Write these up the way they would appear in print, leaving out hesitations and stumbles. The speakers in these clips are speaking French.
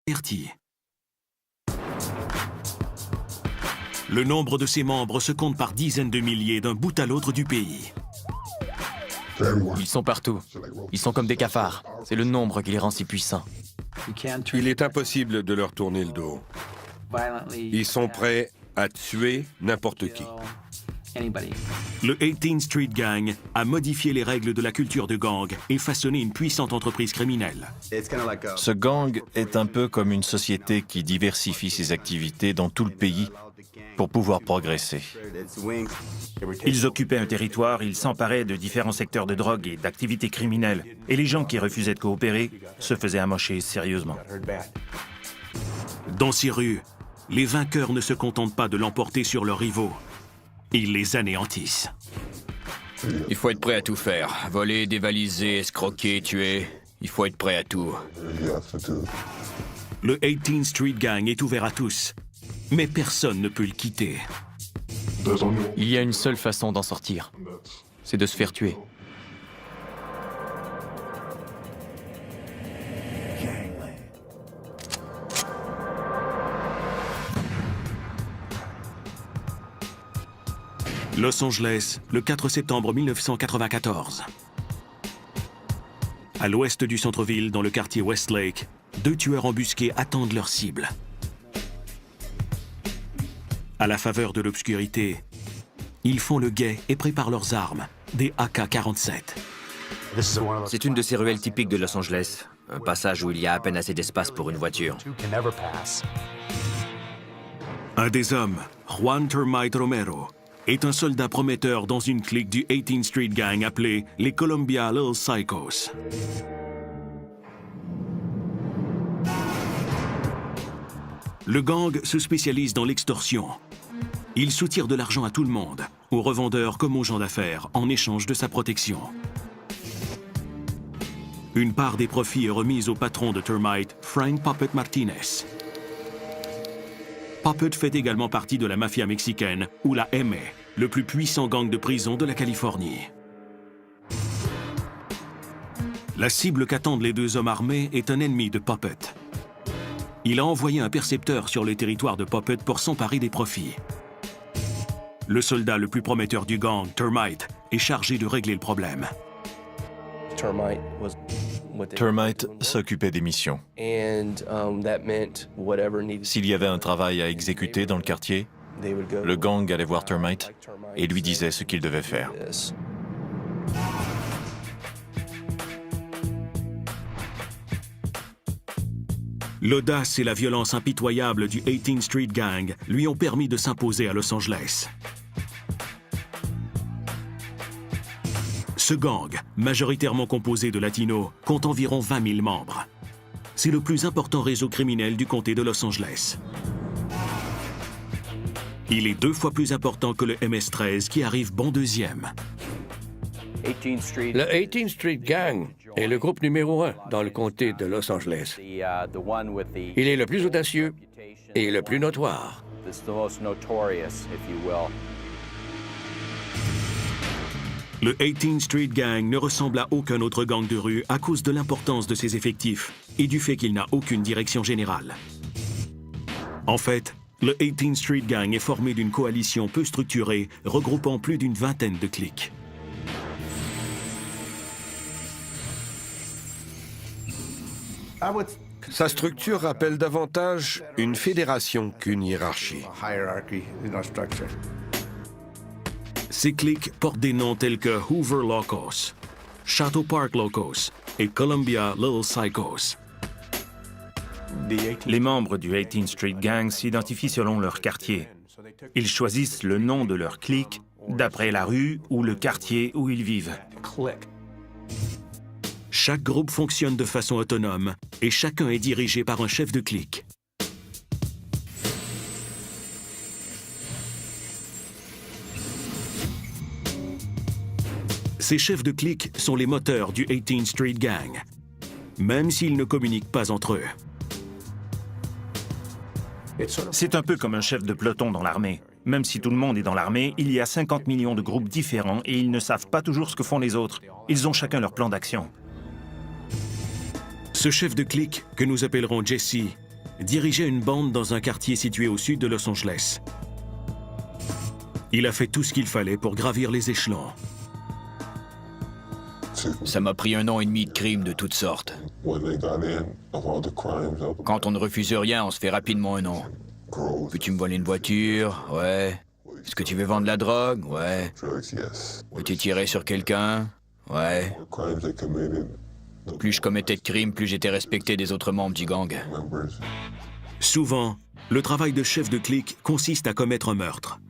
averti. Le nombre de ses membres se compte par dizaines de milliers d'un bout à l'autre du pays. Ils sont partout. Ils sont comme des cafards. C'est le nombre qui les rend si puissants. Il est impossible de leur tourner le dos. Ils sont prêts à tuer n'importe qui. Le 18th Street Gang a modifié les règles de la culture de gang et façonné une puissante entreprise criminelle. Ce gang est un peu comme une société qui diversifie ses activités dans tout le pays pour pouvoir progresser. Ils occupaient un territoire, ils s'emparaient de différents secteurs de drogue et d'activités criminelles. Et les gens qui refusaient de coopérer se faisaient amocher sérieusement. Dans ces rues, les vainqueurs ne se contentent pas de l'emporter sur leurs rivaux. Ils les anéantissent. Il faut être prêt à tout faire. Voler, dévaliser, escroquer, tuer. Il faut être prêt à tout. Le 18th Street Gang est ouvert à tous, mais personne ne peut le quitter. Il y a une seule façon d'en sortir. C'est de se faire tuer. Los Angeles, le 4 septembre 1994. À l'ouest du centre-ville, dans le quartier Westlake, deux tueurs embusqués attendent leur cible. À la faveur de l'obscurité, ils font le guet et préparent leurs armes, des AK-47. C'est une de ces ruelles typiques de Los Angeles. Un passage où il y a à peine assez d'espace pour une voiture. Un des hommes, Juan Termite Romero, est un soldat prometteur dans une clique du 18th Street Gang appelée les Columbia Little Psychos. Le gang se spécialise dans l'extorsion. Il soutire de l'argent à tout le monde, aux revendeurs comme aux gens d'affaires, en échange de sa protection. Une part des profits est remise au patron de Termite, Frank Puppet Martinez. Puppet fait également partie de la mafia mexicaine, ou la MA, le plus puissant gang de prison de la Californie. La cible qu'attendent les deux hommes armés est un ennemi de Puppet. Il a envoyé un percepteur sur le territoire de Puppet pour s'emparer des profits. Le soldat le plus prometteur du gang, Termite, est chargé de régler le problème. Termite s'occupait des missions. S'il y avait un travail à exécuter dans le quartier, le gang allait voir Termite et lui disait ce qu'il devait faire. L'audace et la violence impitoyable du 18th Street Gang lui ont permis de s'imposer à Los Angeles. Ce gang, majoritairement composé de latinos, compte environ 20 000 membres. C'est le plus important réseau criminel du comté de Los Angeles. Il est 2 fois plus important que le MS-13 qui arrive bon deuxième. Le 18th Street Gang est le groupe numéro 1 dans le comté de Los Angeles. Il est le plus audacieux et le plus notoire. Le 18th Street Gang ne ressemble à aucun autre gang de rue à cause de l'importance de ses effectifs et du fait qu'il n'a aucune direction générale. En fait, le 18th Street Gang est formé d'une coalition peu structurée regroupant plus d'une vingtaine de cliques. Sa structure rappelle davantage une fédération qu'une hiérarchie. Ces cliques portent des noms tels que Hoover Locos, Chateau Park Locos et Columbia Little Psychos. Les membres du 18th Street Gang s'identifient selon leur quartier. Ils choisissent le nom de leur clique d'après la rue ou le quartier où ils vivent. Chaque groupe fonctionne de façon autonome et chacun est dirigé par un chef de clique. Ces chefs de clique sont les moteurs du 18th Street Gang, même s'ils ne communiquent pas entre eux. C'est un peu comme un chef de peloton dans l'armée. Même si tout le monde est dans l'armée, il y a 50 millions de groupes différents et ils ne savent pas toujours ce que font les autres. Ils ont chacun leur plan d'action. Ce chef de clique, que nous appellerons Jesse, dirigeait une bande dans un quartier situé au sud de Los Angeles. Il a fait tout ce qu'il fallait pour gravir les échelons. Ça m'a pris 1 an et demi de crimes de toutes sortes. Quand on ne refuse rien, on se fait rapidement un nom. Peux-tu me voler une voiture? Ouais. Est-ce que tu veux vendre de la drogue? Ouais. Peux-tu tirer sur quelqu'un? Ouais. Plus je commettais de crimes, plus j'étais respecté des autres membres du gang. Souvent, le travail de chef de clique consiste à commettre un meurtre.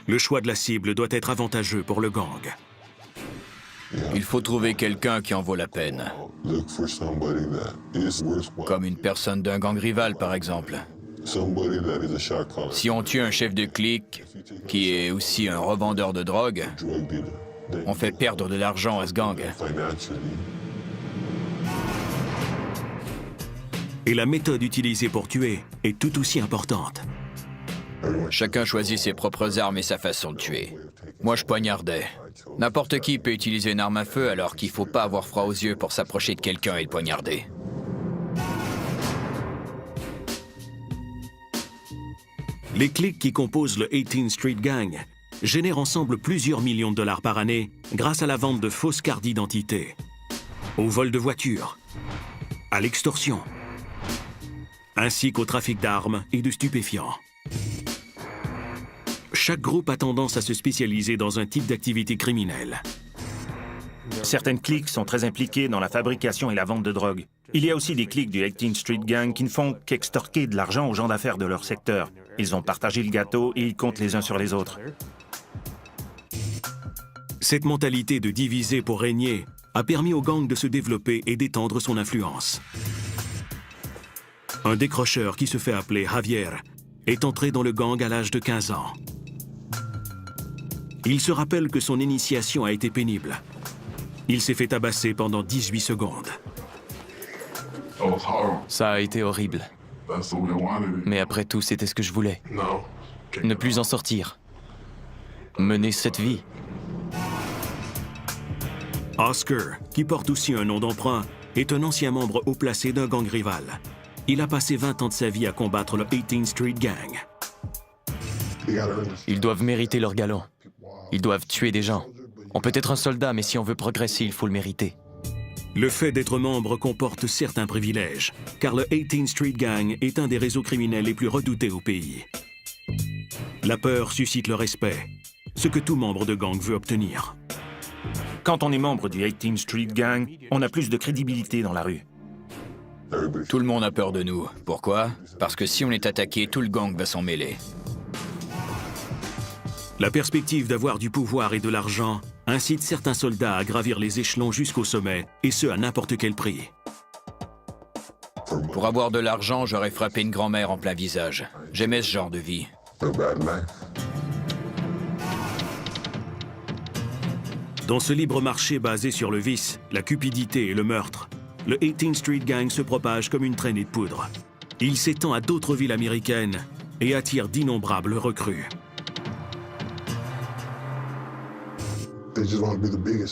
Le choix de la cible doit être avantageux pour le gang. Il faut trouver quelqu'un qui en vaut la peine. Comme une personne d'un gang rival, par exemple. Si on tue un chef de clique, qui est aussi un revendeur de drogue, on fait perdre de l'argent à ce gang. Et la méthode utilisée pour tuer est tout aussi importante. Chacun choisit ses propres armes et sa façon de tuer. Moi, je poignardais. N'importe qui peut utiliser une arme à feu, alors qu'il faut pas avoir froid aux yeux pour s'approcher de quelqu'un et le poignarder. Les cliques qui composent le 18th Street Gang génèrent ensemble plusieurs millions de dollars par année grâce à la vente de fausses cartes d'identité, au vol de voitures, à l'extorsion, ainsi qu'au trafic d'armes et de stupéfiants. Chaque groupe a tendance à se spécialiser dans un type d'activité criminelle. Certaines cliques sont très impliquées dans la fabrication et la vente de drogue. Il y a aussi des cliques du 18th Street Gang qui ne font qu'extorquer de l'argent aux gens d'affaires de leur secteur. Ils ont partagé le gâteau et ils comptent les uns sur les autres. Cette mentalité de diviser pour régner a permis au gang de se développer et d'étendre son influence. Un décrocheur qui se fait appeler Javier est entré dans le gang à l'âge de 15 ans. Il se rappelle que son initiation a été pénible. Il s'est fait tabasser pendant 18 secondes. Ça a été horrible. Mais après tout, c'était ce que je voulais. Ne plus en sortir. Mener cette vie. Oscar, qui porte aussi un nom d'emprunt, est un ancien membre haut placé d'un gang rival. Il a passé 20 ans de sa vie à combattre le 18th Street Gang. Ils doivent mériter leur galon. Ils doivent tuer des gens. On peut être un soldat, mais si on veut progresser, il faut le mériter. Le fait d'être membre comporte certains privilèges, car le 18th Street Gang est un des réseaux criminels les plus redoutés au pays. La peur suscite le respect, ce que tout membre de gang veut obtenir. Quand on est membre du 18th Street Gang, on a plus de crédibilité dans la rue. Tout le monde a peur de nous. Pourquoi? Parce que si on est attaqué, tout le gang va s'en mêler. La perspective d'avoir du pouvoir et de l'argent incite certains soldats à gravir les échelons jusqu'au sommet, et ce à n'importe quel prix. Pour avoir de l'argent, j'aurais frappé une grand-mère en plein visage. J'aimais ce genre de vie. Dans ce libre marché basé sur le vice, la cupidité et le meurtre, le 18th Street Gang se propage comme une traînée de poudre. Il s'étend à d'autres villes américaines et attire d'innombrables recrues.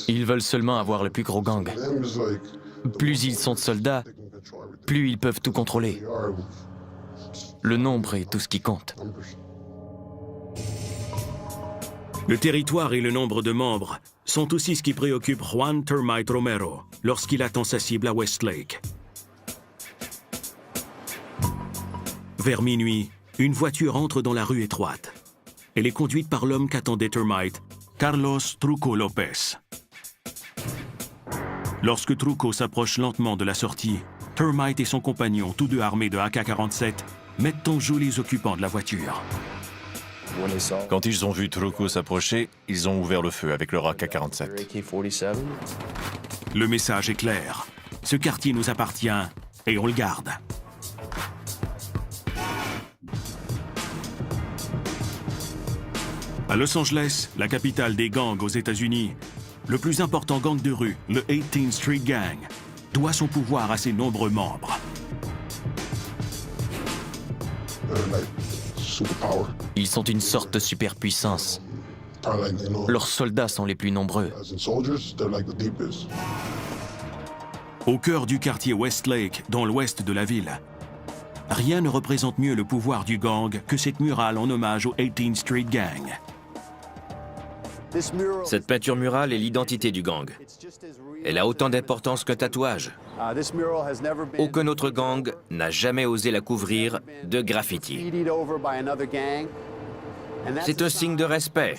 Ils veulent seulement avoir le plus gros gang. Plus ils sont de soldats, plus ils peuvent tout contrôler. Le nombre est tout ce qui compte. Le territoire et le nombre de membres sont aussi ce qui préoccupe Juan Termite Romero lorsqu'il attend sa cible à Westlake. Vers minuit, une voiture entre dans la rue étroite. Elle est conduite par l'homme qu'attendait Termite, Carlos Truco Lopez. Lorsque Truco s'approche lentement de la sortie, Termite et son compagnon, tous deux armés de AK-47, mettent en joue les occupants de la voiture. Quand ils ont vu Truco s'approcher, ils ont ouvert le feu avec leur AK-47. Le message est clair. Ce quartier nous appartient et on le garde. À Los Angeles, la capitale des gangs aux États-Unis, le plus important gang de rue, le 18th Street Gang, doit son pouvoir à ses nombreux membres. Ils sont une sorte de superpuissance. Leurs soldats sont les plus nombreux. Au cœur du quartier Westlake, dans l'ouest de la ville, Rien ne représente mieux le pouvoir du gang que cette murale en hommage au 18th Street Gang. Cette peinture murale est l'identité du gang. Elle a autant d'importance qu'un tatouage. Aucun autre gang n'a jamais osé la couvrir de graffiti. C'est un signe de respect.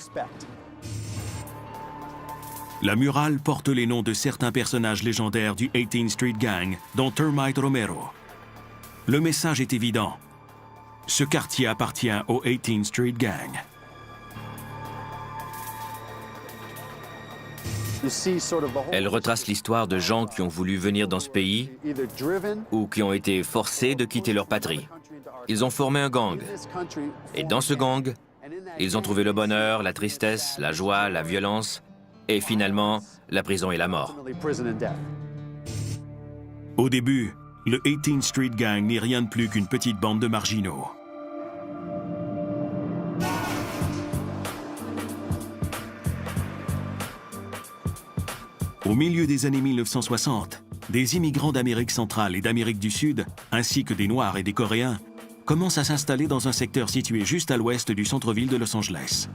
La murale porte les noms de certains personnages légendaires du 18th Street Gang, dont Termite Romero. Le message est évident. Ce quartier appartient au 18th Street Gang. Elle retrace l'histoire de gens qui ont voulu venir dans ce pays ou qui ont été forcés de quitter leur patrie. Ils ont formé un gang. Et dans ce gang, ils ont trouvé le bonheur, la tristesse, la joie, la violence et finalement, la prison et la mort. Au début, le 18th Street Gang n'est rien de plus qu'une petite bande de marginaux. Au milieu des années 1960, des immigrants d'Amérique centrale et d'Amérique du Sud, ainsi que des Noirs et des Coréens, commencent à s'installer dans un secteur situé juste à l'ouest du centre-ville de Los Angeles.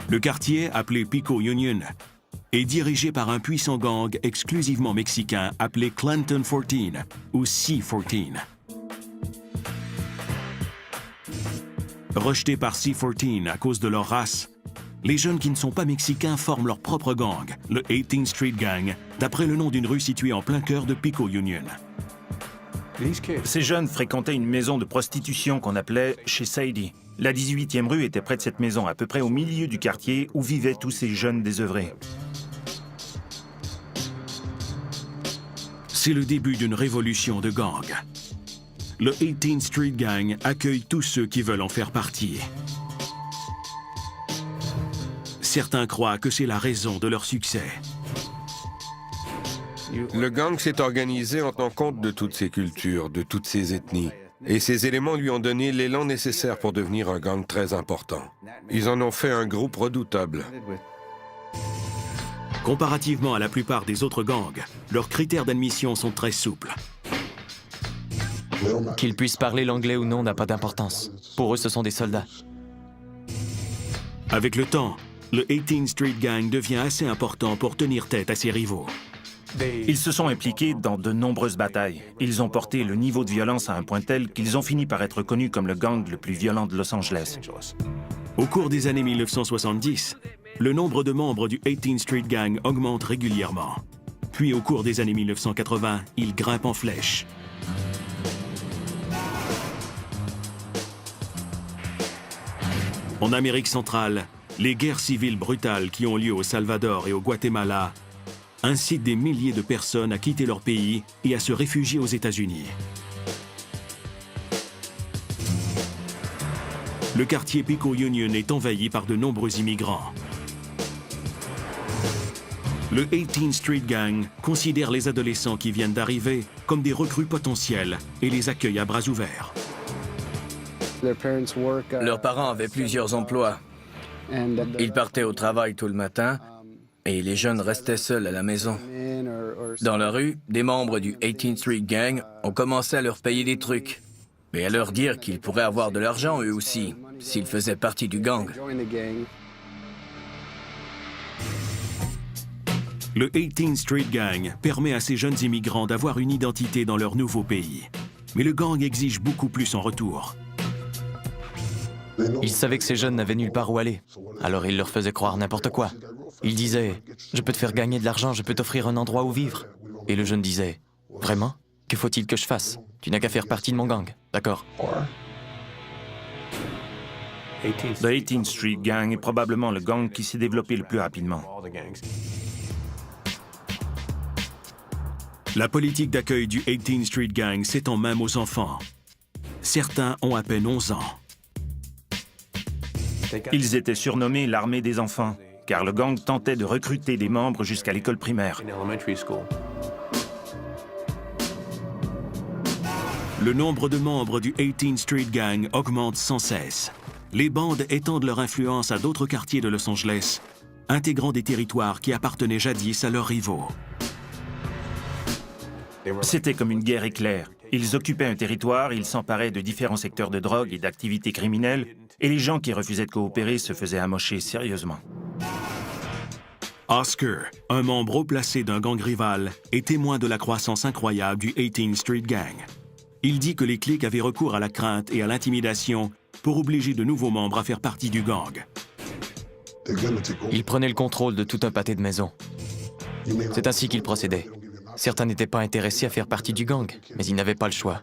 Le quartier, appelé Pico Union, est dirigé par un puissant gang exclusivement mexicain appelé Clanton 14 ou C-14. Rejetés par C-14 à cause de leur race, les jeunes qui ne sont pas mexicains forment leur propre gang, le 18th Street Gang, d'après le nom d'une rue située en plein cœur de Pico Union. Ces jeunes fréquentaient une maison de prostitution qu'on appelait chez Sadie. La 18e rue était près de cette maison, à peu près au milieu du quartier où vivaient tous ces jeunes désœuvrés. C'est le début d'une révolution de gangs. Le 18th Street Gang accueille tous ceux qui veulent en faire partie. Certains croient que c'est la raison de leur succès. Le gang s'est organisé en tenant compte de toutes ces cultures, de toutes ces ethnies. Et ces éléments lui ont donné l'élan nécessaire pour devenir un gang très important. Ils en ont fait un groupe redoutable. Comparativement à la plupart des autres gangs, leurs critères d'admission sont très souples. Qu'ils puissent parler l'anglais ou non n'a pas d'importance. Pour eux, ce sont des soldats. Avec le temps, le 18th Street Gang devient assez important pour tenir tête à ses rivaux. Ils se sont impliqués dans de nombreuses batailles. Ils ont porté le niveau de violence à un point tel qu'ils ont fini par être connus comme le gang le plus violent de Los Angeles. Au cours des années 1970, le nombre de membres du 18th Street Gang augmente régulièrement. Puis au cours des années 1980, il grimpe en flèche. En Amérique centrale, les guerres civiles brutales qui ont lieu au Salvador et au Guatemala incitent des milliers de personnes à quitter leur pays et à se réfugier aux États-Unis. Le quartier Pico Union est envahi par de nombreux immigrants. Le 18th Street Gang considère les adolescents qui viennent d'arriver comme des recrues potentielles et les accueille à bras ouverts. Leurs parents avaient plusieurs emplois. Ils partaient au travail tout le matin et les jeunes restaient seuls à la maison. Dans la rue, des membres du 18th Street Gang ont commencé à leur payer des trucs et à leur dire qu'ils pourraient avoir de l'argent eux aussi, s'ils faisaient partie du gang. Le 18th Street Gang permet à ces jeunes immigrants d'avoir une identité dans leur nouveau pays. Mais le gang exige beaucoup plus en retour. Ils savaient que ces jeunes n'avaient nulle part où aller. Alors ils leur faisaient croire n'importe quoi. Ils disaient « Je peux te faire gagner de l'argent, je peux t'offrir un endroit où vivre. » Et le jeune disait « Vraiment? Que faut-il que je fasse? Tu n'as qu'à faire partie de mon gang, d'accord? » The 18th Street Gang est probablement le gang qui s'est développé le plus rapidement. La politique d'accueil du 18th Street Gang s'étend même aux enfants. Certains ont à peine 11 ans. Ils étaient surnommés l'armée des enfants, car le gang tentait de recruter des membres jusqu'à l'école primaire. Le nombre de membres du 18th Street Gang augmente sans cesse. Les bandes étendent leur influence à d'autres quartiers de Los Angeles, intégrant des territoires qui appartenaient jadis à leurs rivaux. C'était comme une guerre éclair. Ils occupaient un territoire, ils s'emparaient de différents secteurs de drogue et d'activités criminelles, et les gens qui refusaient de coopérer se faisaient amocher sérieusement. Oscar, un membre haut placé d'un gang rival, est témoin de la croissance incroyable du 18th Street Gang. Il dit que les cliques avaient recours à la crainte et à l'intimidation pour obliger de nouveaux membres à faire partie du gang. Ils prenaient le contrôle de tout un pâté de maisons. C'est ainsi qu'ils procédaient. Certains n'étaient pas intéressés à faire partie du gang, mais ils n'avaient pas le choix.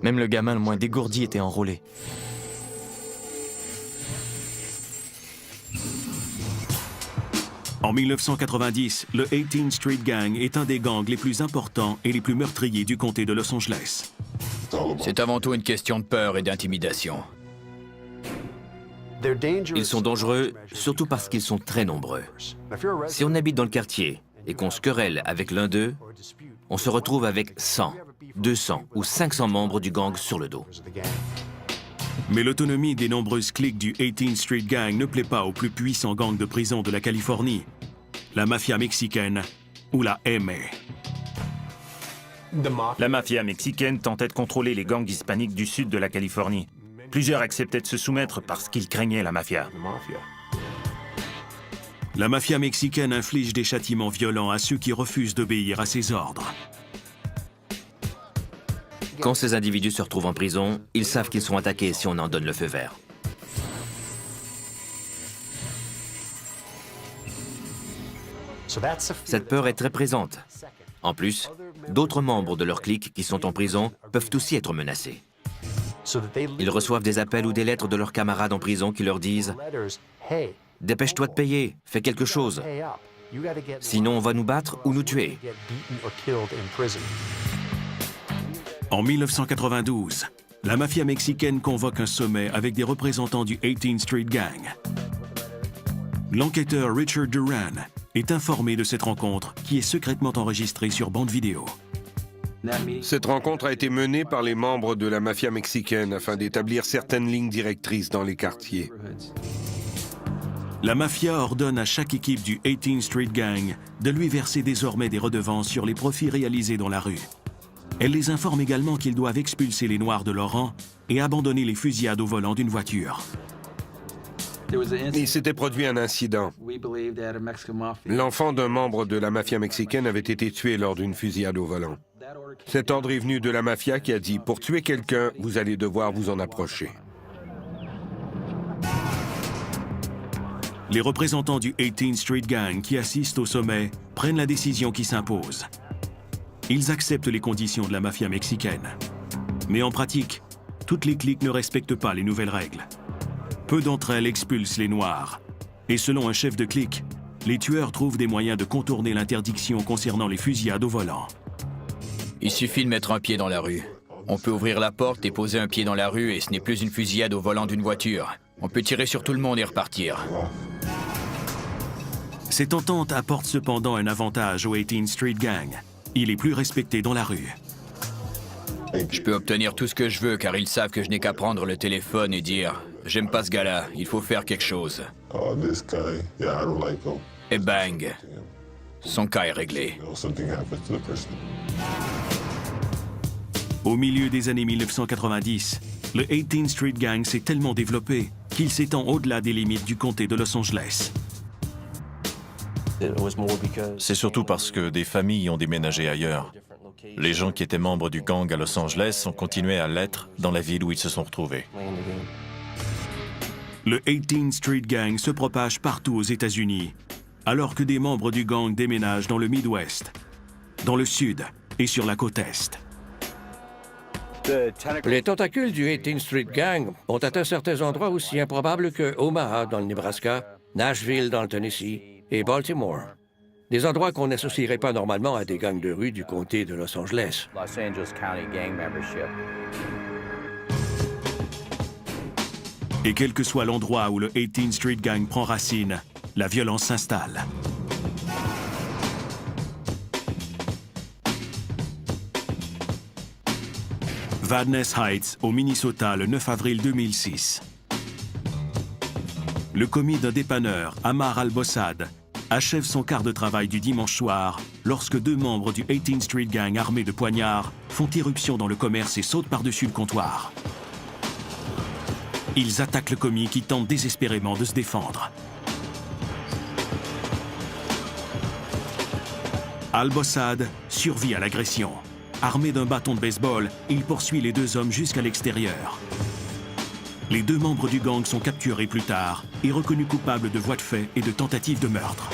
Même le gamin le moins dégourdi était enrôlé. En 1990, le 18th Street Gang est un des gangs les plus importants et les plus meurtriers du comté de Los Angeles. C'est avant tout une question de peur et d'intimidation. Ils sont dangereux, surtout parce qu'ils sont très nombreux. Si on habite dans le quartier et qu'on se querelle avec l'un d'eux, on se retrouve avec 100, 200 ou 500 membres du gang sur le dos. Mais l'autonomie des nombreuses cliques du 18th Street Gang ne plaît pas au plus puissant gang de prison de la Californie, la mafia mexicaine ou la MA. La mafia mexicaine tentait de contrôler les gangs hispaniques du sud de la Californie. Plusieurs acceptaient de se soumettre parce qu'ils craignaient la mafia. La mafia mexicaine inflige des châtiments violents à ceux qui refusent d'obéir à ses ordres. Quand ces individus se retrouvent en prison, ils savent qu'ils sont attaqués si on en donne le feu vert. Cette peur est très présente. En plus, d'autres membres de leur clique qui sont en prison peuvent aussi être menacés. Ils reçoivent des appels ou des lettres de leurs camarades en prison qui leur disent « Dépêche-toi de payer, fais quelque chose. Sinon on va nous battre ou nous tuer. » En 1992, la mafia mexicaine convoque un sommet avec des représentants du 18th Street Gang. L'enquêteur Richard Duran est informé de cette rencontre qui est secrètement enregistrée sur bande vidéo. Cette rencontre a été menée par les membres de la mafia mexicaine afin d'établir certaines lignes directrices dans les quartiers. La mafia ordonne à chaque équipe du 18th Street Gang de lui verser désormais des redevances sur les profits réalisés dans la rue. Elle les informe également qu'ils doivent expulser les Noirs de leur rang et abandonner les fusillades au volant d'une voiture. Il s'était produit un incident. L'enfant d'un membre de la mafia mexicaine avait été tué lors d'une fusillade au volant. Cet ordre est venu de la mafia qui a dit « Pour tuer quelqu'un, vous allez devoir vous en approcher ». Les représentants du 18th Street Gang qui assistent au sommet prennent la décision qui s'impose. Ils acceptent les conditions de la mafia mexicaine. Mais en pratique, toutes les cliques ne respectent pas les nouvelles règles. Peu d'entre elles expulsent les Noirs. Et selon un chef de clique, les tueurs trouvent des moyens de contourner l'interdiction concernant les fusillades au volant. Il suffit de mettre un pied dans la rue. On peut ouvrir la porte et poser un pied dans la rue et ce n'est plus une fusillade au volant d'une voiture. On peut tirer sur tout le monde et repartir. Cette entente apporte cependant un avantage au 18th Street Gang. Il est plus respecté dans la rue. Je peux obtenir tout ce que je veux car ils savent que je n'ai qu'à prendre le téléphone et dire « J'aime pas ce gars-là, il faut faire quelque chose. » Et bang, son cas est réglé. Au milieu des années 1990, le 18th Street Gang s'est tellement développé qu'il s'étend au-delà des limites du comté de Los Angeles. C'est surtout parce que des familles ont déménagé ailleurs. Les gens qui étaient membres du gang à Los Angeles ont continué à l'être dans la ville où ils se sont retrouvés. Le 18th Street Gang se propage partout aux États-Unis, alors que des membres du gang déménagent dans le Midwest, dans le Sud et sur la côte Est. Les tentacules du 18th Street Gang ont atteint certains endroits aussi improbables que Omaha, dans le Nebraska, Nashville, dans le Tennessee, et Baltimore. Des endroits qu'on n'associerait pas normalement à des gangs de rue du comté de Los Angeles. Et quel que soit l'endroit où le 18th Street Gang prend racine, la violence s'installe. Vadnais Heights, au Minnesota, le 9 avril 2006. Le commis d'un dépanneur, Amar Al-Bossad, achève son quart de travail du dimanche soir lorsque deux membres du 18th Street Gang armés de poignards font irruption dans le commerce et sautent par-dessus le comptoir. Ils attaquent le commis qui tente désespérément de se défendre. Al-Bossad survit à l'agression. Armé d'un bâton de baseball, il poursuit les deux hommes jusqu'à l'extérieur. Les deux membres du gang sont capturés plus tard et reconnus coupables de voies de fait et de tentative de meurtre.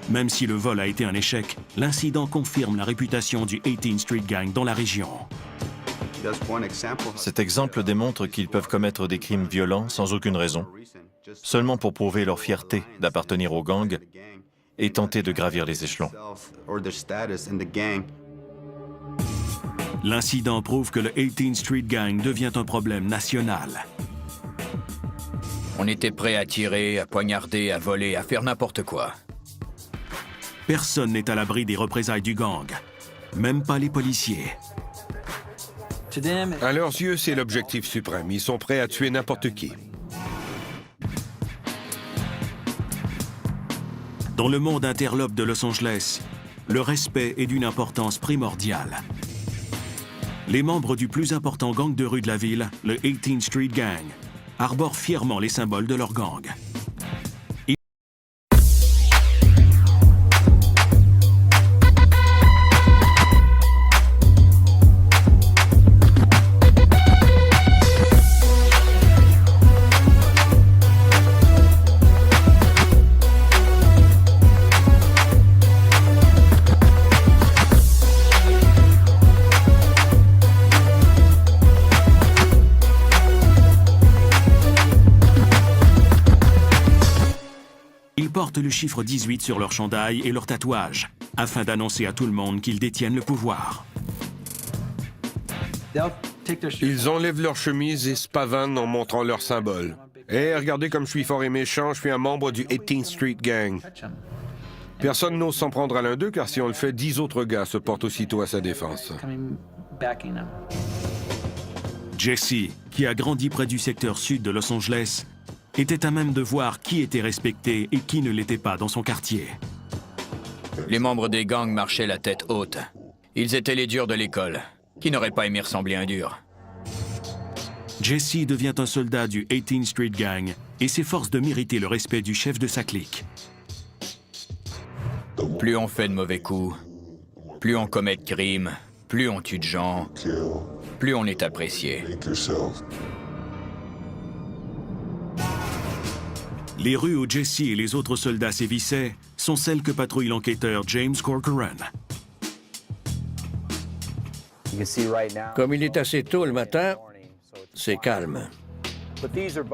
Même si le vol a été un échec, l'incident confirme la réputation du 18th Street Gang dans la région. Cet exemple démontre qu'ils peuvent commettre des crimes violents sans aucune raison, seulement pour prouver leur fierté d'appartenir au gang et tenter de gravir les échelons. L'incident prouve que le 18th Street Gang devient un problème national. On était prêt à tirer, à poignarder, à voler, à faire n'importe quoi. Personne n'est à l'abri des représailles du gang, même pas les policiers. À leurs yeux, c'est l'objectif suprême. Ils sont prêts à tuer n'importe qui. Dans le monde interlope de Los Angeles, le respect est d'une importance primordiale. Les membres du plus important gang de rue de la ville, le 18th Street Gang, arborent fièrement les symboles de leur gang. Ils portent le chiffre 18 sur leur chandail et leur tatouage, afin d'annoncer à tout le monde qu'ils détiennent le pouvoir. Ils enlèvent leur chemise et se pavanent en montrant leur symbole. Hé, regardez comme je suis fort et méchant, je suis un membre du 18th Street Gang. Personne n'ose s'en prendre à l'un d'eux, car si on le fait, 10 autres gars se portent aussitôt à sa défense. Jesse, qui a grandi près du secteur sud de Los Angeles, était à même de voir qui était respecté et qui ne l'était pas dans son quartier. Les membres des gangs marchaient la tête haute. Ils étaient les durs de l'école. Qui n'aurait pas aimé ressembler à un dur? Jesse devient un soldat du 18th Street Gang et s'efforce de mériter le respect du chef de sa clique. Plus on fait de mauvais coups, plus on commet de crimes, plus on tue de gens, plus on est apprécié. Les rues où Jesse et les autres soldats sévissaient sont celles que patrouille l'enquêteur James Corcoran. Comme il est assez tôt le matin, c'est calme.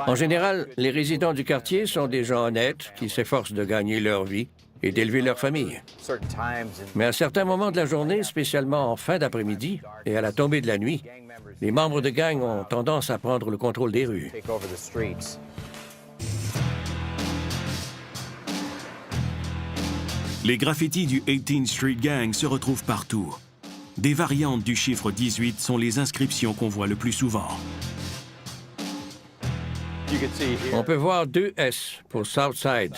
En général, les résidents du quartier sont des gens honnêtes qui s'efforcent de gagner leur vie et d'élever leur famille. Mais à certains moments de la journée, spécialement en fin d'après-midi et à la tombée de la nuit, les membres de gang ont tendance à prendre le contrôle des rues. Les graffitis du 18th Street Gang se retrouvent partout. Des variantes du chiffre 18 sont les inscriptions qu'on voit le plus souvent. On peut voir 2 S pour Southside,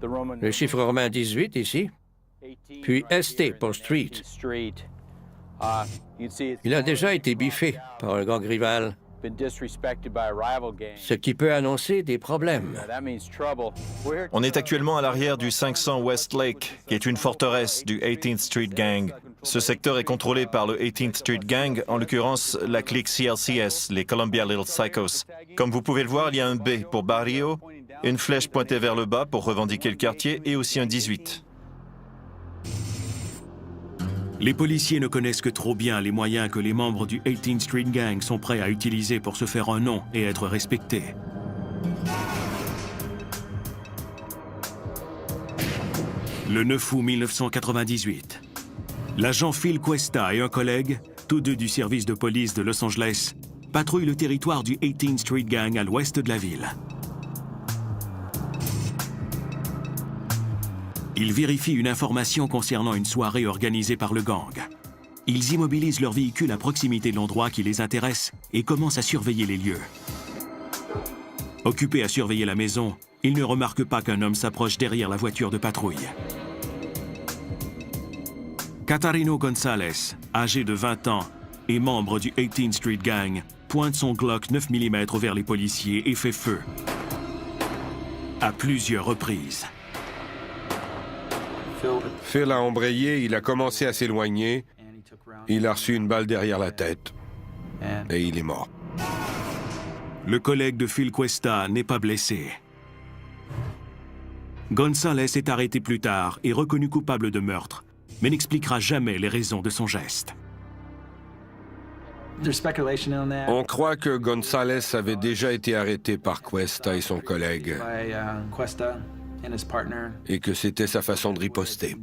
le chiffre romain 18 ici, puis ST pour Street. Il a déjà été biffé par un gang rival, ce qui peut annoncer des problèmes. On est actuellement à l'arrière du 500 Westlake, qui est une forteresse du 18th Street Gang. Ce secteur est contrôlé par le 18th Street Gang, en l'occurrence la clique CLCS, les Columbia Little Psychos. Comme vous pouvez le voir, il y a un B pour Barrio, une flèche pointée vers le bas pour revendiquer le quartier et aussi un 18. Les policiers ne connaissent que trop bien les moyens que les membres du 18th Street Gang sont prêts à utiliser pour se faire un nom et être respectés. Le 9 août 1998, l'agent Phil Cuesta et un collègue, tous deux du service de police de Los Angeles, patrouillent le territoire du 18th Street Gang à l'ouest de la ville. Ils vérifient une information concernant une soirée organisée par le gang. Ils immobilisent leur véhicule à proximité de l'endroit qui les intéresse et commencent à surveiller les lieux. Occupés à surveiller la maison, ils ne remarquent pas qu'un homme s'approche derrière la voiture de patrouille. Catarino González, âgé de 20 ans et membre du 18th Street Gang, pointe son Glock 9 mm vers les policiers et fait feu. À plusieurs reprises. Phil a embrayé, il a commencé à s'éloigner. Il a reçu une balle derrière la tête. Et il est mort. Le collègue de Phil Cuesta n'est pas blessé. González est arrêté plus tard et reconnu coupable de meurtre, mais n'expliquera jamais les raisons de son geste. On croit que González avait déjà été arrêté par Cuesta et son collègue, et que c'était sa façon de riposter.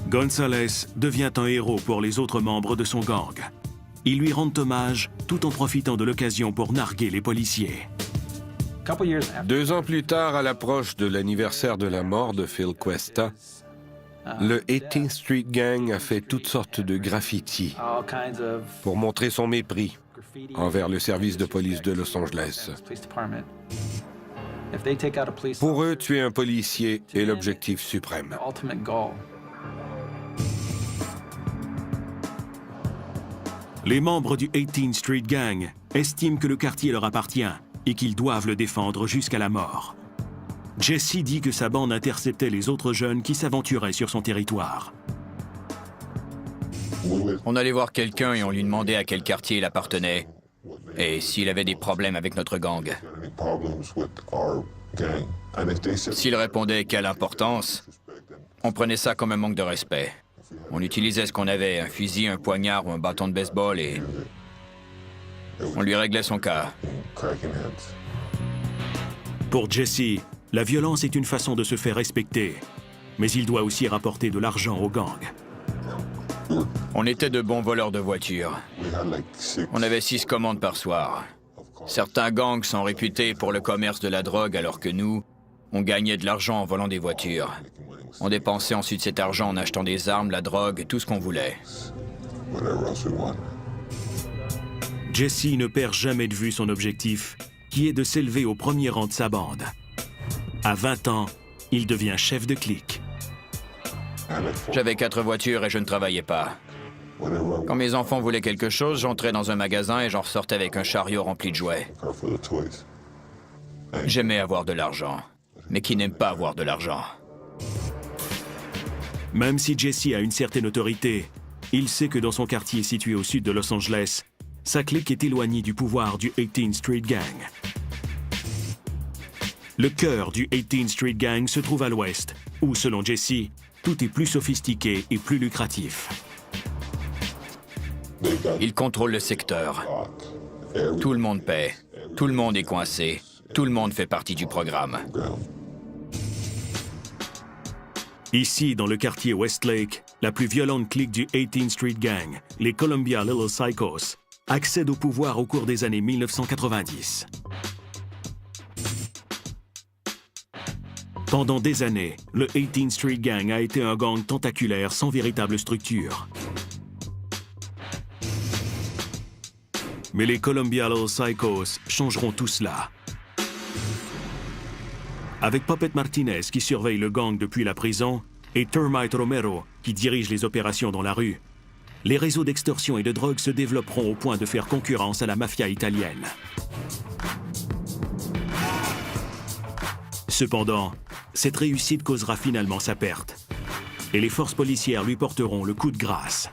González devient un héros pour les autres membres de son gang. Ils lui rendent hommage tout en profitant de l'occasion pour narguer les policiers. 2 ans plus tard, à l'approche de l'anniversaire de la mort de Phil Cuesta, le 18th Street Gang a fait toutes sortes de graffitis pour montrer son mépris envers le service de police de Los Angeles. Pour eux, tuer un policier est l'objectif suprême. Les membres du 18th Street Gang estiment que le quartier leur appartient et qu'ils doivent le défendre jusqu'à la mort. Jesse dit que sa bande interceptait les autres jeunes qui s'aventuraient sur son territoire. On allait voir quelqu'un et on lui demandait à quel quartier il appartenait et s'il avait des problèmes avec notre gang. S'il répondait quelle importance, on prenait ça comme un manque de respect. On utilisait ce qu'on avait, un fusil, un poignard ou un bâton de baseball et on lui réglait son cas. Pour Jesse, la violence est une façon de se faire respecter, mais il doit aussi rapporter de l'argent au gang. On était de bons voleurs de voitures. On avait 6 commandes par soir. Certains gangs sont réputés pour le commerce de la drogue alors que nous, on gagnait de l'argent en volant des voitures. On dépensait ensuite cet argent en achetant des armes, la drogue, tout ce qu'on voulait. Jesse ne perd jamais de vue son objectif, qui est de s'élever au premier rang de sa bande. À 20 ans, il devient chef de clique. J'avais 4 voitures et je ne travaillais pas. Quand mes enfants voulaient quelque chose, j'entrais dans un magasin et j'en ressortais avec un chariot rempli de jouets. J'aimais avoir de l'argent, mais qui n'aime pas avoir de l'argent? Même si Jesse a une certaine autorité, il sait que dans son quartier situé au sud de Los Angeles, sa clique est éloignée du pouvoir du 18th Street Gang. Le cœur du 18th Street Gang se trouve à l'ouest, où, selon Jesse, tout est plus sophistiqué et plus lucratif. Ils contrôlent le secteur. Tout le monde paie. Tout le monde est coincé. Tout le monde fait partie du programme. Ici, dans le quartier Westlake, la plus violente clique du 18th Street Gang, les Columbia Little Psychos, accède au pouvoir au cours des années 1990. Pendant des années, le 18th Street Gang a été un gang tentaculaire sans véritable structure. Mais les Columbia Little Psychos changeront tout cela. Avec Puppet Martinez qui surveille le gang depuis la prison et Termite Romero qui dirige les opérations dans la rue, les réseaux d'extorsion et de drogue se développeront au point de faire concurrence à la mafia italienne. Cependant, cette réussite causera finalement sa perte et les forces policières lui porteront le coup de grâce.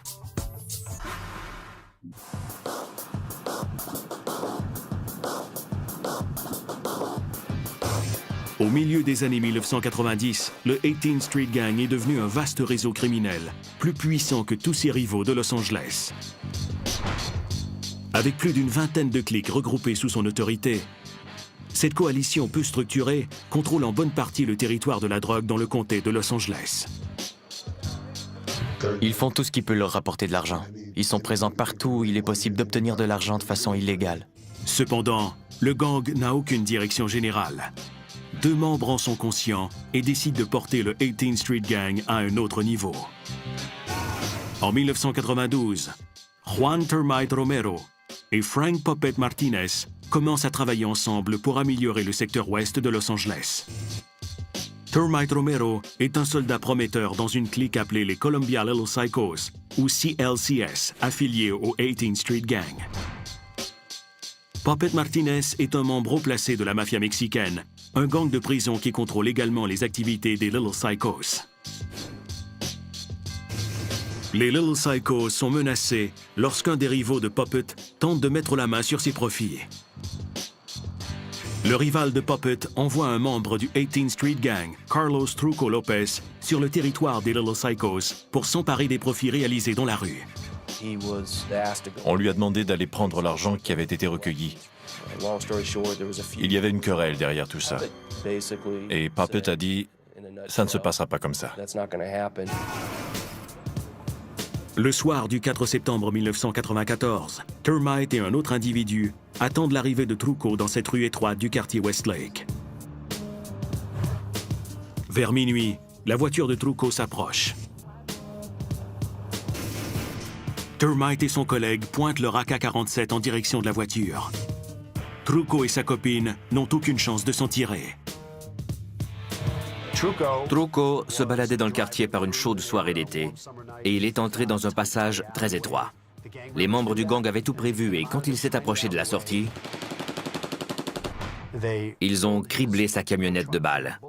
Au milieu des années 1990, le 18th Street Gang est devenu un vaste réseau criminel, plus puissant que tous ses rivaux de Los Angeles. Avec plus d'une vingtaine de cliques regroupées sous son autorité, cette coalition peu structurée contrôle en bonne partie le territoire de la drogue dans le comté de Los Angeles. Ils font tout ce qui peut leur rapporter de l'argent. Ils sont présents partout où il est possible d'obtenir de l'argent de façon illégale. Cependant, le gang n'a aucune direction générale. 2 membres en sont conscients et décident de porter le 18th Street Gang à un autre niveau. En 1992, Juan Termite Romero et Frank Puppet Martinez commencent à travailler ensemble pour améliorer le secteur ouest de Los Angeles. Termite Romero est un soldat prometteur dans une clique appelée les Columbia Little Psychos, ou CLCS, affiliée au 18th Street Gang. Puppet Martinez est un membre haut placé de la mafia mexicaine, un gang de prison qui contrôle également les activités des Little Psychos. Les Little Psychos sont menacés lorsqu'un des rivaux de Puppet tente de mettre la main sur ses profits. Le rival de Puppet envoie un membre du 18th Street Gang, Carlos Truco Lopez, sur le territoire des Little Psychos pour s'emparer des profits réalisés dans la rue. On lui a demandé d'aller prendre l'argent qui avait été recueilli. Il y avait une querelle derrière tout ça. Et Puppet a dit « ça ne se passera pas comme ça ». Le soir du 4 septembre 1994, Termite et un autre individu attendent l'arrivée de Truco dans cette rue étroite du quartier Westlake. Vers minuit, la voiture de Truco s'approche. Termite et son collègue pointent leur AK-47 en direction de la voiture. Truco et sa copine n'ont aucune chance de s'en tirer. Truco se baladait dans le quartier par une chaude soirée d'été et il est entré dans un passage très étroit. Les membres du gang avaient tout prévu et quand il s'est approché de la sortie, ils ont criblé sa camionnette de balles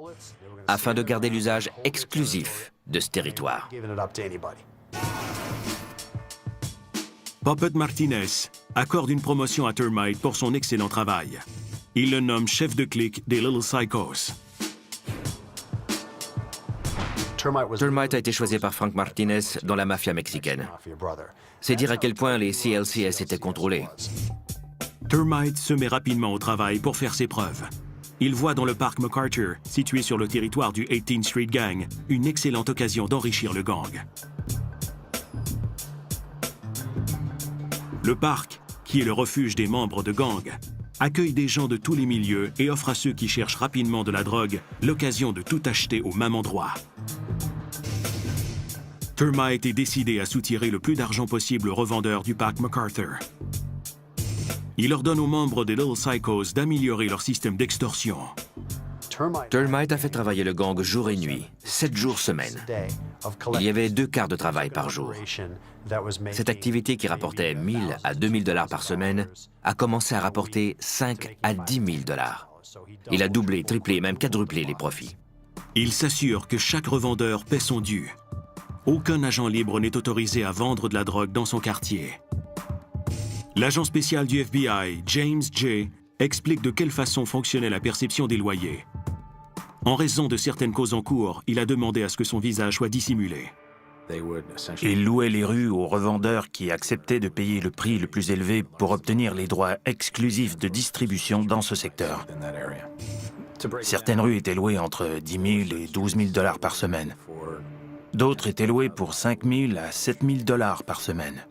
afin de garder l'usage exclusif de ce territoire. Puppet Martinez accorde une promotion à Termite pour son excellent travail. Il le nomme chef de clique des Little Psychos. Termite a été choisi par Frank Martinez dans la mafia mexicaine. C'est dire à quel point les CLCS étaient contrôlés. Termite se met rapidement au travail pour faire ses preuves. Il voit dans le parc MacArthur, situé sur le territoire du 18th Street Gang, une excellente occasion d'enrichir le gang. Le parc, qui est le refuge des membres de gang, accueille des gens de tous les milieux et offre à ceux qui cherchent rapidement de la drogue l'occasion de tout acheter au même endroit. Termite est décidé à soutirer le plus d'argent possible aux revendeurs du parc MacArthur. Il ordonne aux membres des Little Psychos d'améliorer leur système d'extorsion. Termite a fait travailler le gang jour et nuit, 7 jours semaine. Il y avait 2 quarts de travail par jour. Cette activité qui rapportait 1000 à 2000 $ par semaine a commencé à rapporter 5 à 10 000 $. Il a doublé, triplé, même quadruplé les profits. Il s'assure que chaque revendeur paie son dû. Aucun agent libre n'est autorisé à vendre de la drogue dans son quartier. L'agent spécial du FBI, James J., explique de quelle façon fonctionnait la perception des loyers. En raison de certaines causes en cours, il a demandé à ce que son visage soit dissimulé. Il louait les rues aux revendeurs qui acceptaient de payer le prix le plus élevé pour obtenir les droits exclusifs de distribution dans ce secteur. Certaines rues étaient louées entre 10 000 et 12 000 $ par semaine. D'autres étaient louées pour 5 000 à 7 000 $ par semaine.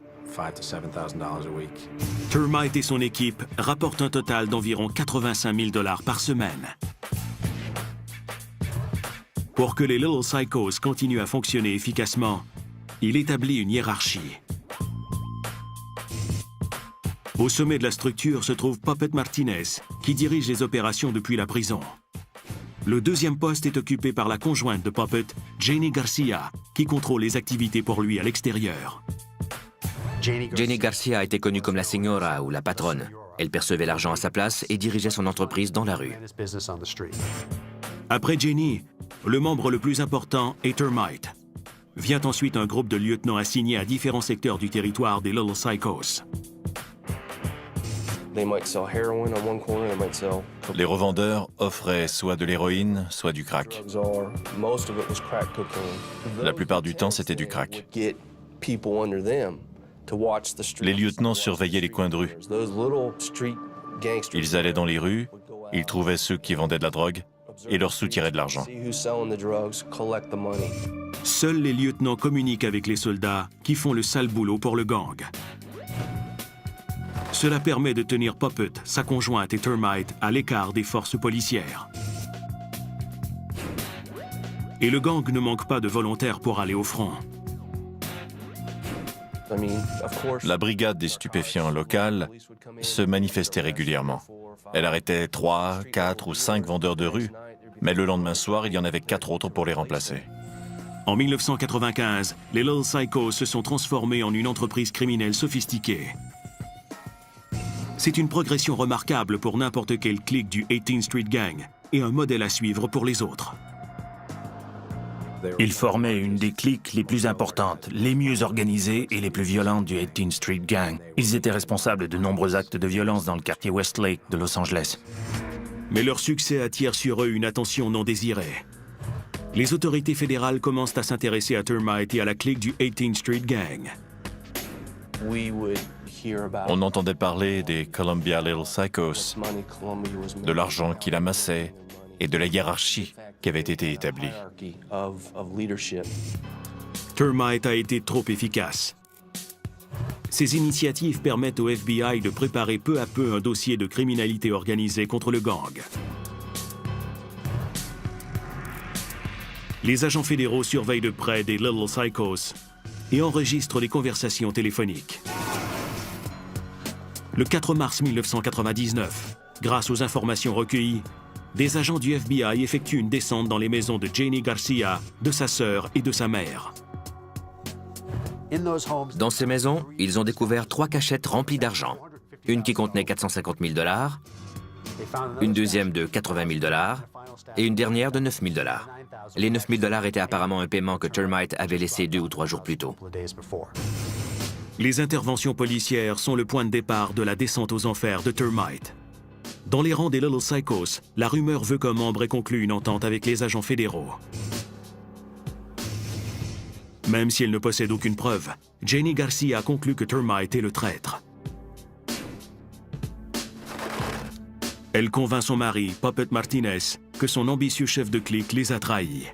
Termite et son équipe rapportent un total d'environ 85 000 $ par semaine. Pour que les Little Psychos continuent à fonctionner efficacement, il établit une hiérarchie. Au sommet de la structure se trouve Puppet Martinez, qui dirige les opérations depuis la prison. Le deuxième poste est occupé par la conjointe de Puppet, Jenny Garcia, qui contrôle les activités pour lui à l'extérieur. Jenny Garcia était connue comme la señora ou la patronne. Elle percevait l'argent à sa place et dirigeait son entreprise dans la rue. Après Jenny, le membre le plus important est Termite. Vient ensuite un groupe de lieutenants assignés à différents secteurs du territoire des Little Psychos. Les revendeurs offraient soit de l'héroïne, soit du crack. La plupart du temps, c'était du crack. Les lieutenants surveillaient les coins de rue. Ils allaient dans les rues, ils trouvaient ceux qui vendaient de la drogue et leur soutiraient de l'argent. Seuls les lieutenants communiquent avec les soldats qui font le sale boulot pour le gang. Cela permet de tenir Puppet, sa conjointe et Termite à l'écart des forces policières. Et le gang ne manque pas de volontaires pour aller au front. La brigade des stupéfiants locale se manifestait régulièrement. Elle arrêtait 3, 4 ou 5 vendeurs de rue Mais le lendemain soir, il y en avait 4 autres pour les remplacer. En 1995, les Little Psychos se sont transformés en une entreprise criminelle sophistiquée. C'est une progression remarquable pour n'importe quelle clique du 18th Street Gang et un modèle à suivre pour les autres. Ils formaient une des cliques les plus importantes, les mieux organisées et les plus violentes du 18th Street Gang. Ils étaient responsables de nombreux actes de violence dans le quartier Westlake de Los Angeles. Mais leur succès attire sur eux une attention non désirée. Les autorités fédérales commencent à s'intéresser à Termite et à la clique du 18th Street Gang. On entendait parler des Columbia Little Psychos, de l'argent qu'il amassait et de la hiérarchie qui avait été établie. Termite a été trop efficace. Ces initiatives permettent au FBI de préparer peu à peu un dossier de criminalité organisée contre le gang. Les agents fédéraux surveillent de près des Little Psychos et enregistrent des conversations téléphoniques. Le 4 mars 1999, grâce aux informations recueillies, des agents du FBI effectuent une descente dans les maisons de Janie Garcia, de sa sœur et de sa mère. Dans ces maisons, ils ont découvert 3 cachettes remplies d'argent. Une qui contenait 450 000 $, une deuxième de 80 000 $ et une dernière de 9 000 $. Les 9 000 $ étaient apparemment un paiement que Termite avait laissé 2 ou 3 jours plus tôt. Les interventions policières sont le point de départ de la descente aux enfers de Termite. Dans les rangs des Little Psychos, la rumeur veut qu'un membre ait conclu une entente avec les agents fédéraux. Même si elle ne possède aucune preuve, Janie Garcia a conclu que Termite est le traître. Elle convainc son mari, Puppet Martinez, que son ambitieux chef de clique les a trahis.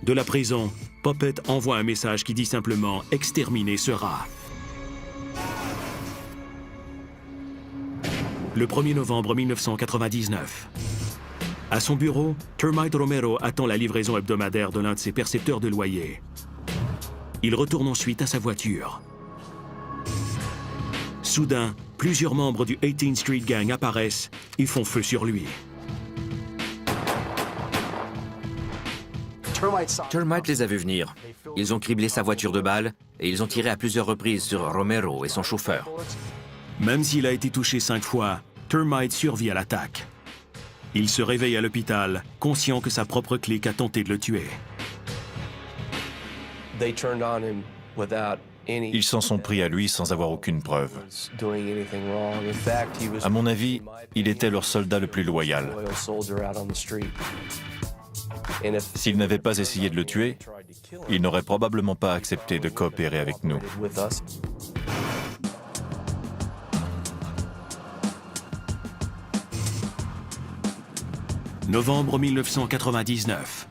De la prison, Puppet envoie un message qui dit simplement « Exterminer sera ». Le 1er novembre 1999. À son bureau, Termite Romero attend la livraison hebdomadaire de l'un de ses percepteurs de loyer. Il retourne ensuite à sa voiture. Soudain, plusieurs membres du 18th Street Gang apparaissent et font feu sur lui. Termite les a vus venir. Ils ont criblé sa voiture de balles et ils ont tiré à plusieurs reprises sur Romero et son chauffeur. Même s'il a été touché 5 fois, Termite survit à l'attaque. Il se réveille à l'hôpital, conscient que sa propre clique a tenté de le tuer. Ils s'en sont pris à lui sans avoir aucune preuve. À mon avis, il était leur soldat le plus loyal. S'il n'avait pas essayé de le tuer, il n'aurait probablement pas accepté de coopérer avec nous. Novembre 1999.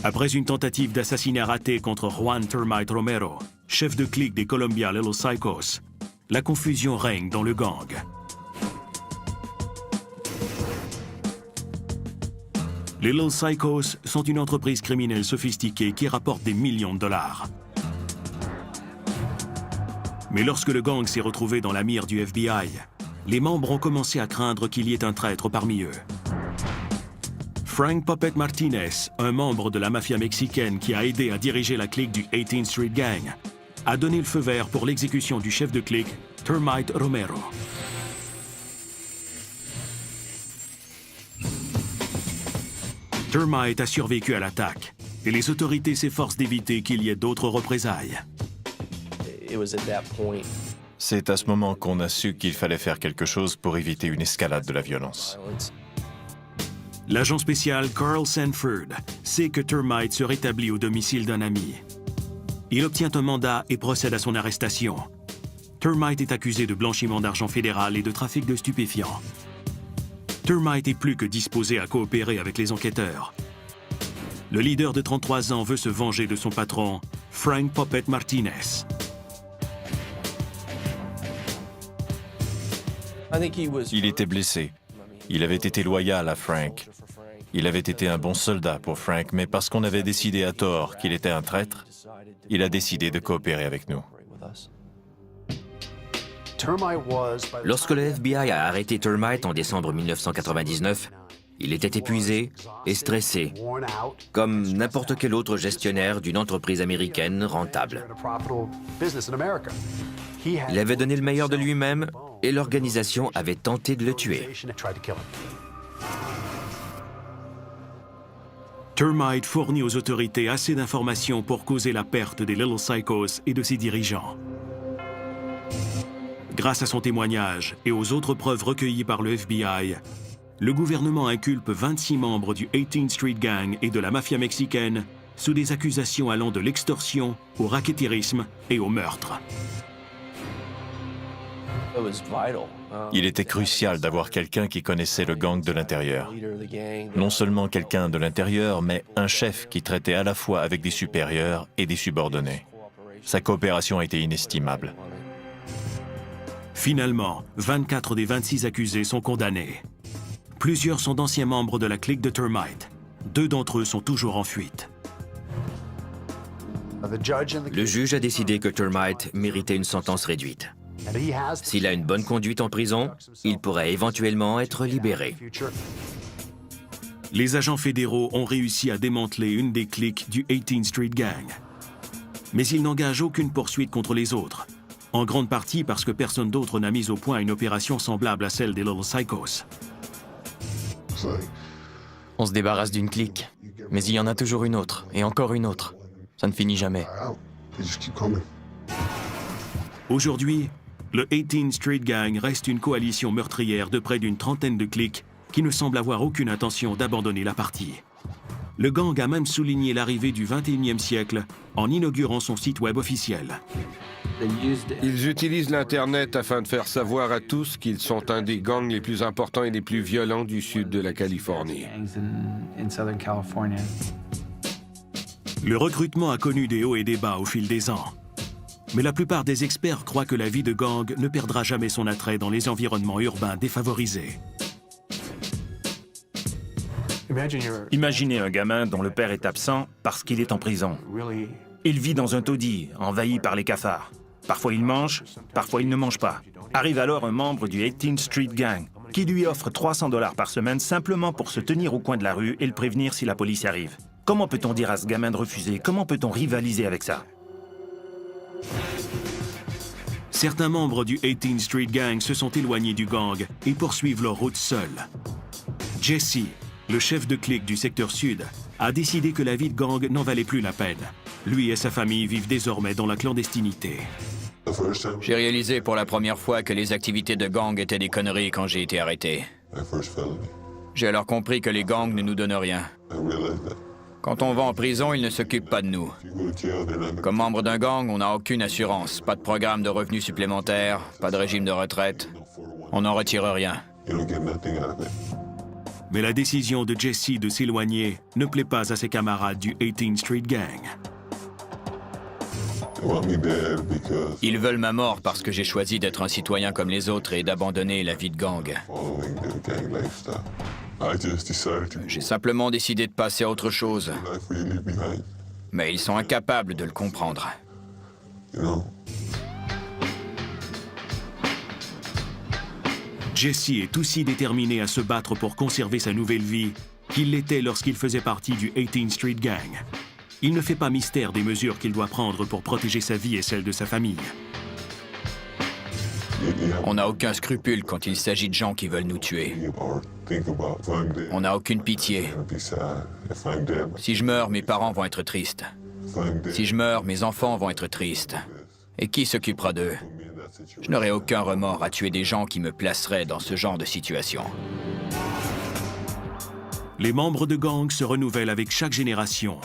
Après une tentative d'assassinat ratée contre Juan Termite Romero, chef de clique des Columbia Little Psychos, la confusion règne dans le gang. Les Little Psychos sont une entreprise criminelle sophistiquée qui rapporte des millions de dollars. Mais lorsque le gang s'est retrouvé dans la mire du FBI, les membres ont commencé à craindre qu'il y ait un traître parmi eux. Frank Puppet Martinez, un membre de la mafia mexicaine qui a aidé à diriger la clique du 18th Street Gang, a donné le feu vert pour l'exécution du chef de clique, Termite Romero. Termite a survécu à l'attaque et les autorités s'efforcent d'éviter qu'il y ait d'autres représailles. C'est à ce moment qu'on a su qu'il fallait faire quelque chose pour éviter une escalade de la violence. L'agent spécial Carl Sanford sait que Termite se rétablit au domicile d'un ami. Il obtient un mandat et procède à son arrestation. Termite est accusé de blanchiment d'argent fédéral et de trafic de stupéfiants. Termite est plus que disposé à coopérer avec les enquêteurs. Le leader de 33 ans veut se venger de son patron, Frank Puppet Martinez. Il était blessé. Il avait été loyal à Frank. Il avait été un bon soldat pour Frank, mais parce qu'on avait décidé à tort qu'il était un traître, il a décidé de coopérer avec nous. Lorsque le FBI a arrêté Termite en décembre 1999, Il était épuisé et stressé, comme n'importe quel autre gestionnaire d'une entreprise américaine rentable. Il avait donné le meilleur de lui-même et l'organisation avait tenté de le tuer. Termite fournit aux autorités assez d'informations pour causer la perte des Little Psychos et de ses dirigeants. Grâce à son témoignage et aux autres preuves recueillies par le FBI, le gouvernement inculpe 26 membres du 18th Street Gang et de la mafia mexicaine sous des accusations allant de l'extorsion au rackettierisme et au meurtre. Il était crucial d'avoir quelqu'un qui connaissait le gang de l'intérieur. Non seulement quelqu'un de l'intérieur, mais un chef qui traitait à la fois avec des supérieurs et des subordonnés. Sa coopération a été inestimable. Finalement, 24 des 26 accusés sont condamnés. Plusieurs sont d'anciens membres de la clique de Termite. 2 d'entre eux sont toujours en fuite. Le juge a décidé que Termite méritait une sentence réduite. S'il a une bonne conduite en prison, il pourrait éventuellement être libéré. Les agents fédéraux ont réussi à démanteler une des cliques du 18th Street Gang. Mais ils n'engagent aucune poursuite contre les autres, en grande partie parce que personne d'autre n'a mis au point une opération semblable à celle des Little Psychos. On se débarrasse d'une clique, mais il y en a toujours une autre, et encore une autre. Ça ne finit jamais. Aujourd'hui, le 18th Street Gang reste une coalition meurtrière de près d'une trentaine de cliques qui ne semble avoir aucune intention d'abandonner la partie. Le gang a même souligné l'arrivée du 21e siècle en inaugurant son site web officiel. Ils utilisent l'Internet afin de faire savoir à tous qu'ils sont un des gangs les plus importants et les plus violents du sud de la Californie. Le recrutement a connu des hauts et des bas au fil des ans. Mais la plupart des experts croient que la vie de gang ne perdra jamais son attrait dans les environnements urbains défavorisés. Imaginez un gamin dont le père est absent parce qu'il est en prison. Il vit dans un taudis, envahi par les cafards. Parfois il mange, parfois il ne mange pas. Arrive alors un membre du 18th Street Gang qui lui offre 300 $ par semaine simplement pour se tenir au coin de la rue et le prévenir si la police arrive. Comment peut-on dire à ce gamin de refuser? Comment peut-on rivaliser avec ça? Certains membres du 18th Street Gang se sont éloignés du gang et poursuivent leur route seuls. Jesse, le chef de clique du secteur sud, a décidé que la vie de gang n'en valait plus la peine. Lui et sa famille vivent désormais dans la clandestinité. J'ai réalisé pour la première fois que les activités de gang étaient des conneries quand j'ai été arrêté. J'ai alors compris que les gangs ne nous donnent rien. Quand on va en prison, ils ne s'occupent pas de nous. Comme membre d'un gang, on n'a aucune assurance, pas de programme de revenus supplémentaires, pas de régime de retraite. On n'en retire rien. Mais la décision de Jesse de s'éloigner ne plaît pas à ses camarades du 18th Street Gang. Ils veulent ma mort parce que j'ai choisi d'être un citoyen comme les autres et d'abandonner la vie de gang. J'ai simplement décidé de passer à autre chose. Mais ils sont incapables de le comprendre. Jesse est aussi déterminé à se battre pour conserver sa nouvelle vie qu'il l'était lorsqu'il faisait partie du 18th Street Gang. Il ne fait pas mystère des mesures qu'il doit prendre pour protéger sa vie et celle de sa famille. On n'a aucun scrupule quand il s'agit de gens qui veulent nous tuer. On n'a aucune pitié. Si je meurs, mes parents vont être tristes. Si je meurs, mes enfants vont être tristes. Et qui s'occupera d'eux? Je n'aurai aucun remords à tuer des gens qui me placeraient dans ce genre de situation. Les membres de gang se renouvellent avec chaque génération.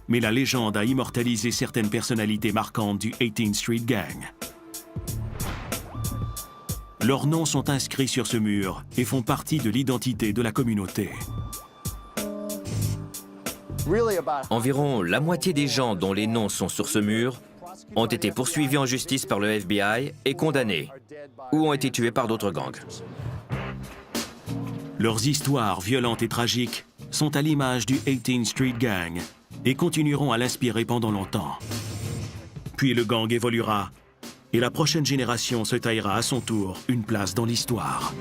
Mais la légende a immortalisé certaines personnalités marquantes du 18th Street Gang. Leurs noms sont inscrits sur ce mur et font partie de l'identité de la communauté. Environ la moitié des gens dont les noms sont sur ce mur ont été poursuivis en justice par le FBI et condamnés, ou ont été tués par d'autres gangs. Leurs histoires violentes et tragiques sont à l'image du 18th Street Gang et continueront à l'inspirer pendant longtemps. Puis le gang évoluera et la prochaine génération se taillera à son tour une place dans l'histoire.